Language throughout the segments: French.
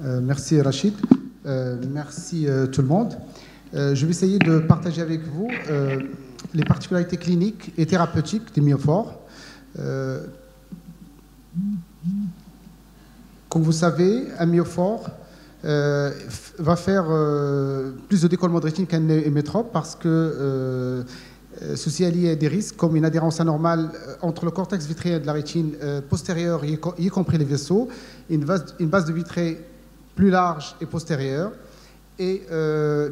Merci Rachid, merci tout le monde. Je vais essayer de partager avec vous les particularités cliniques et thérapeutiques des myophores. Comme vous savez, un myophore va faire plus de décollement de rétine qu'un hémétrope parce que ceci est lié à des risques comme une adhérence anormale entre le cortex vitréen de la rétine postérieure, y compris les vaisseaux, une base de vitrée plus large et postérieure, et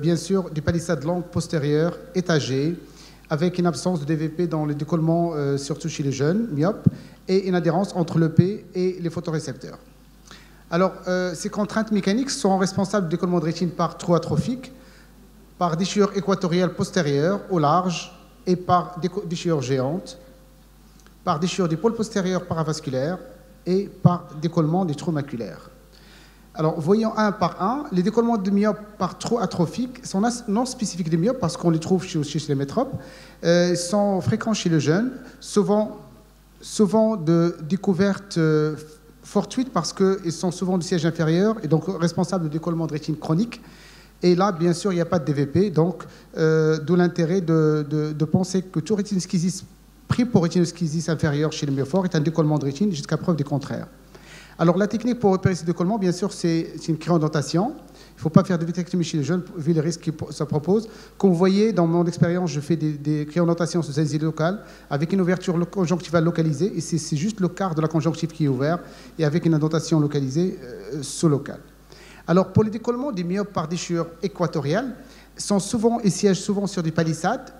bien sûr des palissades longues postérieures étagées, avec une absence de DVP dans le décollement, surtout chez les jeunes myopes, et une adhérence entre l'EP et les photorécepteurs. Alors, ces contraintes mécaniques sont responsables du décollement de rétine par trou atrophique, par déchirure équatoriale postérieure au large et par déchirure géante, par déchirure du pôle postérieur paravasculaire et par décollement des trous maculaires. Alors, voyons un par un, les décollements de myope par trou atrophique sont non spécifiques des myopes parce qu'on les trouve chez les métropes, sont fréquents chez les jeunes, souvent de découverte fortuite parce qu'ils sont souvent du siège inférieur et donc responsables de décollement de rétine chronique. Et là, bien sûr, il n'y a pas de DVP, donc d'où l'intérêt de penser que tout rétinoschisis pris pour rétinoschisis inférieure chez les myophores est un décollement de rétine jusqu'à preuve du contraire. Alors, la technique pour opérer ce décollement, bien sûr, c'est une cryodentation. Il ne faut pas faire de vitrectomie chez les jeunes, vu les risques que ça propose. Comme vous voyez, dans mon expérience, je fais des cryodentations sous anesthésie locale, avec une ouverture conjonctivale localisée, et c'est juste le quart de la conjonctive qui est ouvert, et avec une indentation localisée sous-locale. Alors, pour les décollements des myopes par déchirure équatoriale, ils siègent souvent sur des palissades,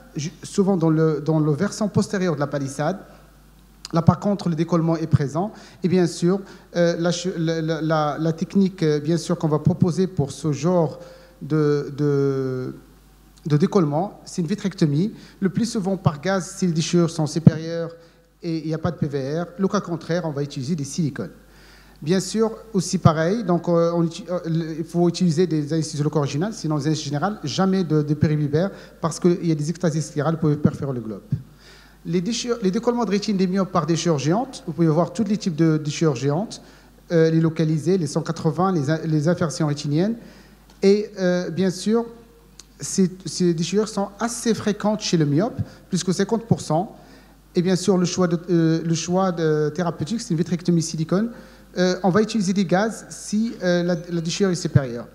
souvent dans le versant postérieur de la palissade. Là, par contre, le décollement est présent. Et bien sûr, la technique bien sûr, qu'on va proposer pour ce genre de décollement, c'est une vitrectomie. Le plus souvent par gaz si les déchirures sont supérieures et il n'y a pas de PVR. Le cas contraire, on va utiliser des silicones. Bien sûr, aussi pareil, donc il faut utiliser des anesthésies locales originales, sinon les anesthésies générales, jamais de péribilbaire, parce qu'il y a des extasies spirales qui peuvent perforer le globe. Les décollements de rétine des myopes par déchirure géante, vous pouvez voir tous les types de déchirures géantes, les localisées, les 180, les inversions rétiniennes. Et bien sûr, ces déchirures sont assez fréquentes chez le myope, plus que 50%. Et bien sûr, le choix thérapeutique, c'est une vitrectomie silicone. On va utiliser des gaz si la déchirure est supérieure.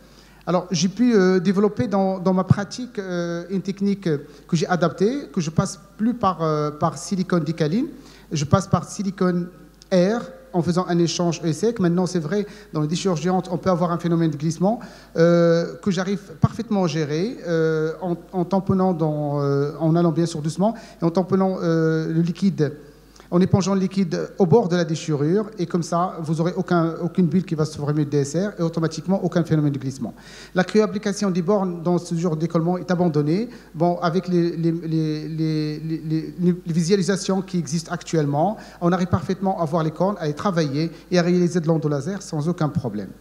Alors, j'ai pu développer dans ma pratique une technique que j'ai adaptée, que je passe plus par silicone dicaline, je passe par silicone air en faisant un échange sec. Maintenant, c'est vrai, dans les déchirures géantes, on peut avoir un phénomène de glissement que j'arrive parfaitement à gérer en tamponnant, en allant bien sûr doucement, et en tamponnant le liquide, en épongeant le liquide au bord de la déchirure, et comme ça, vous n'aurez aucune bulle qui va se former de DSR, et automatiquement, aucun phénomène de glissement. La cryoapplication des bornes dans ce genre de décollement est abandonnée. Bon, avec les visualisations qui existent actuellement, on arrive parfaitement à voir les cornes, à les travailler et à réaliser de l'endolaser sans aucun problème.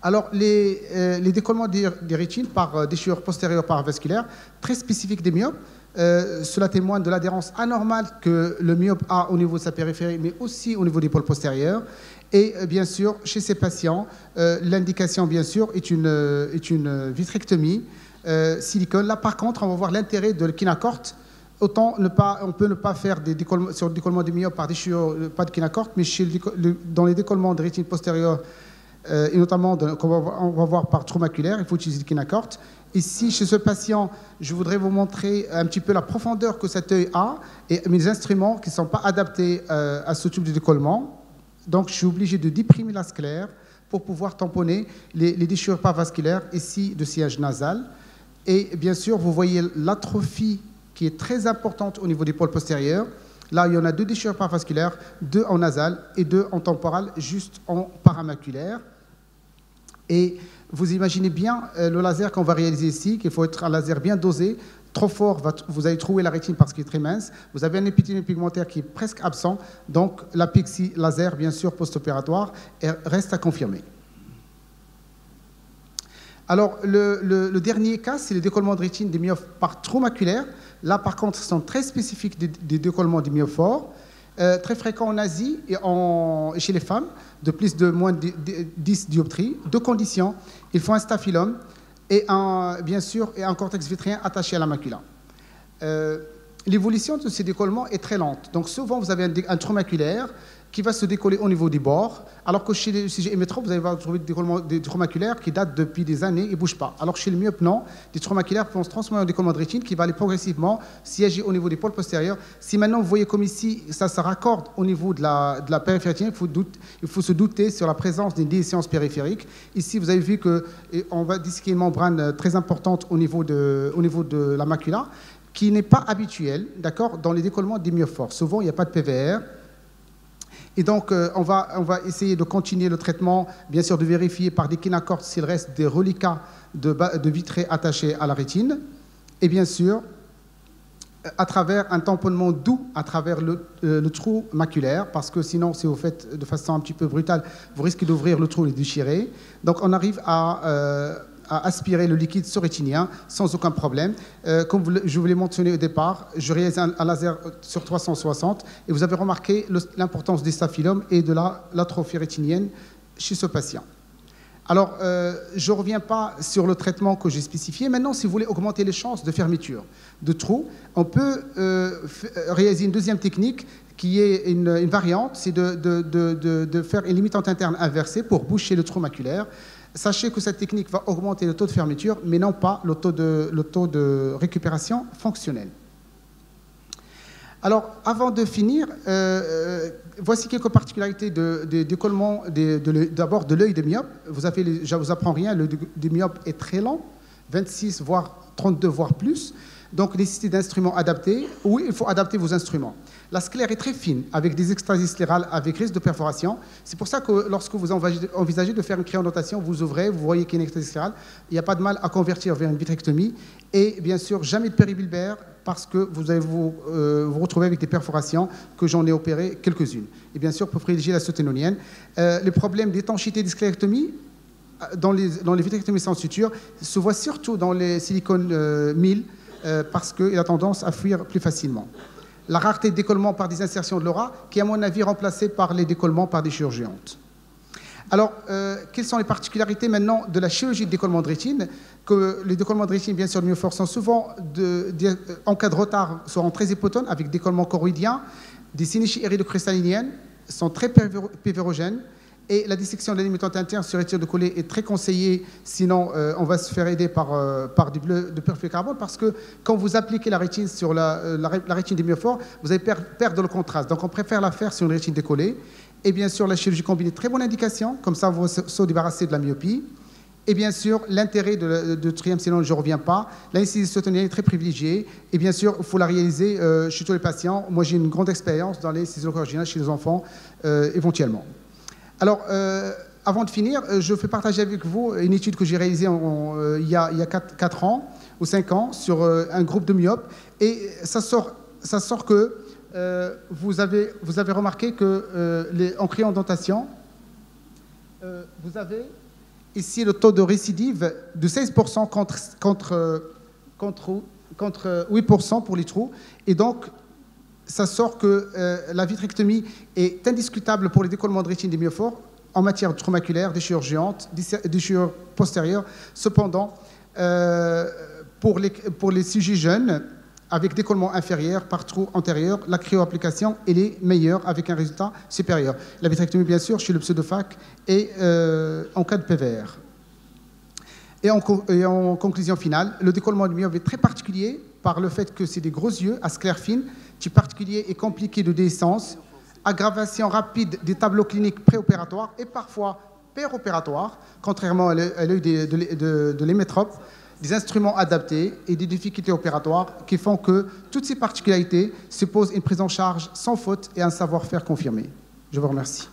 Alors, les décollements des rétines par déchirure postérieure paravasculaire, très spécifiques des myopes, cela témoigne de l'adhérence anormale que le myope a au niveau de sa périphérie, mais aussi au niveau des pôles postérieurs. Et bien sûr, chez ces patients, l'indication, bien sûr, est une vitrectomie silicone. Là, par contre, on va voir l'intérêt de l'Équinacorte. Autant on peut ne pas faire sur le décollement du myope par déchirure, pas de Équinacorte, mais dans les décollements de rétine postérieure, et notamment on va voir par trou maculaire, il faut utiliser l'Équinacorte. Ici, chez ce patient, je voudrais vous montrer un petit peu la profondeur que cet œil a et mes instruments qui ne sont pas adaptés à ce type de décollement. Donc, je suis obligé de déprimer la sclère pour pouvoir tamponner les déchirures paravasculaires ici de sillage nasal. Et bien sûr, vous voyez l'atrophie qui est très importante au niveau des pôles postérieurs. Là, il y en a 2 déchirures paravasculaires, 2 en nasal et 2 en temporal, juste en paramaculaire. Et vous imaginez bien le laser qu'on va réaliser ici, qu'il faut être un laser bien dosé. Trop fort, vous allez trouer la rétine parce qu'il est très mince. Vous avez un épithélium pigmentaire qui est presque absent. Donc, la pixie laser, bien sûr, post-opératoire, reste à confirmer. Alors, le dernier cas, c'est le décollement de rétine des myopes par trou maculaire. Là, par contre, ce sont très spécifiques des décollements des myophores. très fréquent en Asie et chez les femmes, de moins de 10 dioptries. Deux conditions, il faut un staphylum et bien sûr un cortex vitrien attaché à la macula. L'évolution de ces décollements est très lente. Donc souvent, vous avez un trou maculaire qui va se décoller au niveau des bords, alors que chez les sujets hémétropes, vous allez trouver des trous maculaires qui datent depuis des années et ne bougent pas. Alors chez les myopes, non, des trous maculaires vont se transformer en décollement de rétine qui va aller progressivement siéger au niveau des pôles postérieurs. Si maintenant, vous voyez comme ici, ça se raccorde au niveau de la périphérie rétinienne, il faut se douter sur la présence d'une déhiscence périphérique. Ici, vous avez vu qu'on va disséquer une membrane très importante au niveau de la macula, qui n'est pas habituelle, d'accord, dans les décollements des myopores. Souvent, il n'y a pas de PVR. Et donc, on va essayer de continuer le traitement, bien sûr de vérifier par des kinacordes s'il reste des reliquats de vitrés attachés à la rétine. Et bien sûr, à travers un tamponnement doux à travers le trou maculaire, parce que sinon, si vous faites de façon un petit peu brutale, vous risquez d'ouvrir le trou et de déchirer. Donc, on arrive à aspirer le liquide surrétinien sans aucun problème. Comme je vous l'ai mentionné au départ, je réalise un laser sur 360 et vous avez remarqué l'importance des staphylums et de l'atrophie rétinienne chez ce patient. Alors, je ne reviens pas sur le traitement que j'ai spécifié. Maintenant, si vous voulez augmenter les chances de fermeture de trous, on peut réaliser une deuxième technique qui est une variante, c'est de faire une limitante interne inversée pour boucher le trou maculaire. Sachez que cette technique va augmenter le taux de fermeture, mais non pas le taux de récupération fonctionnelle. Alors, avant de finir, voici quelques particularités des décollements, d'abord de l'œil des myopes. Je ne vous apprends rien, l'œil des myopes est très lent, 26, voire 32, voire plus. Donc, nécessité d'instruments adaptés. Oui, il faut adapter vos instruments. La sclère est très fine, avec des extasies sclérales, avec risque de perforation. C'est pour ça que lorsque vous envisagez de faire une cryonotation, vous ouvrez, vous voyez qu'il y a une extasie sclérale. Il n'y a pas de mal à convertir vers une vitrectomie. Et bien sûr, jamais de péribulbaire, parce que vous allez vous retrouver avec des perforations, que j'en ai opéré quelques-unes. Et bien sûr, pour privilégier la soténonienne. Les problèmes d'étanchéité des sclérectomies, dans les vitrectomies sans suture, se voient surtout dans les silicones 1000, parce qu'il a tendance à fuir plus facilement. La rareté de décollement par des insertions de l'aura, qui est à mon avis remplacée par les décollements par des chirurgiantes. Alors, quelles sont les particularités maintenant de la chirurgie de décollement de rétine? Que les décollements de rétine, bien sûr, de myofore sont souvent, en cas de retard, seront très hypotones, avec décollement choroïdien, des synéchies iridocristalliniennes, sont très pévérogènes, et la dissection de la limitante interne sur rétine de coller est très conseillée, sinon on va se faire aider par du bleu de perfluoré carbone, parce que quand vous appliquez la rétine sur la rétine des myofores, vous allez perdre le contraste. Donc on préfère la faire sur une rétine décollée. Et bien sûr, la chirurgie combinée, très bonne indication, comme ça vous se débarrasser de la myopie. Et bien sûr, l'intérêt de trième, sinon je ne reviens pas. L'anesthésie sotonienne est très privilégiée. Et bien sûr, il faut la réaliser chez tous les patients. Moi, j'ai une grande expérience dans l'anesthésie originale chez les enfants, éventuellement. Alors, avant de finir, je vais partager avec vous une étude que j'ai réalisée il y a 4 ans ou 5 ans sur un groupe de myopes. Et ça sort que vous avez remarqué qu'en cryodentation, vous avez ici le taux de récidive de 16% contre 8% pour les trous. Et donc, ça sort que la vitrectomie est indiscutable pour les décollements de rétine des myofores en matière de trous maculaires, déchirure géante, déchirure postérieure. Cependant, pour les sujets jeunes, avec décollement inférieur par trou antérieur, la cryoapplication est meilleure avec un résultat supérieur. La vitrectomie, bien sûr, chez le pseudofac et en cas de PVR. Et en conclusion finale, le décollement du myope est très particulier par le fait que c'est des gros yeux à sclère fine, type particulier et compliqué de déhiscence, aggravation rapide des tableaux cliniques préopératoires et parfois péropératoires, contrairement à l'œil de l'hémétrope, des instruments adaptés et des difficultés opératoires qui font que toutes ces particularités supposent une prise en charge sans faute et un savoir-faire confirmé. Je vous remercie.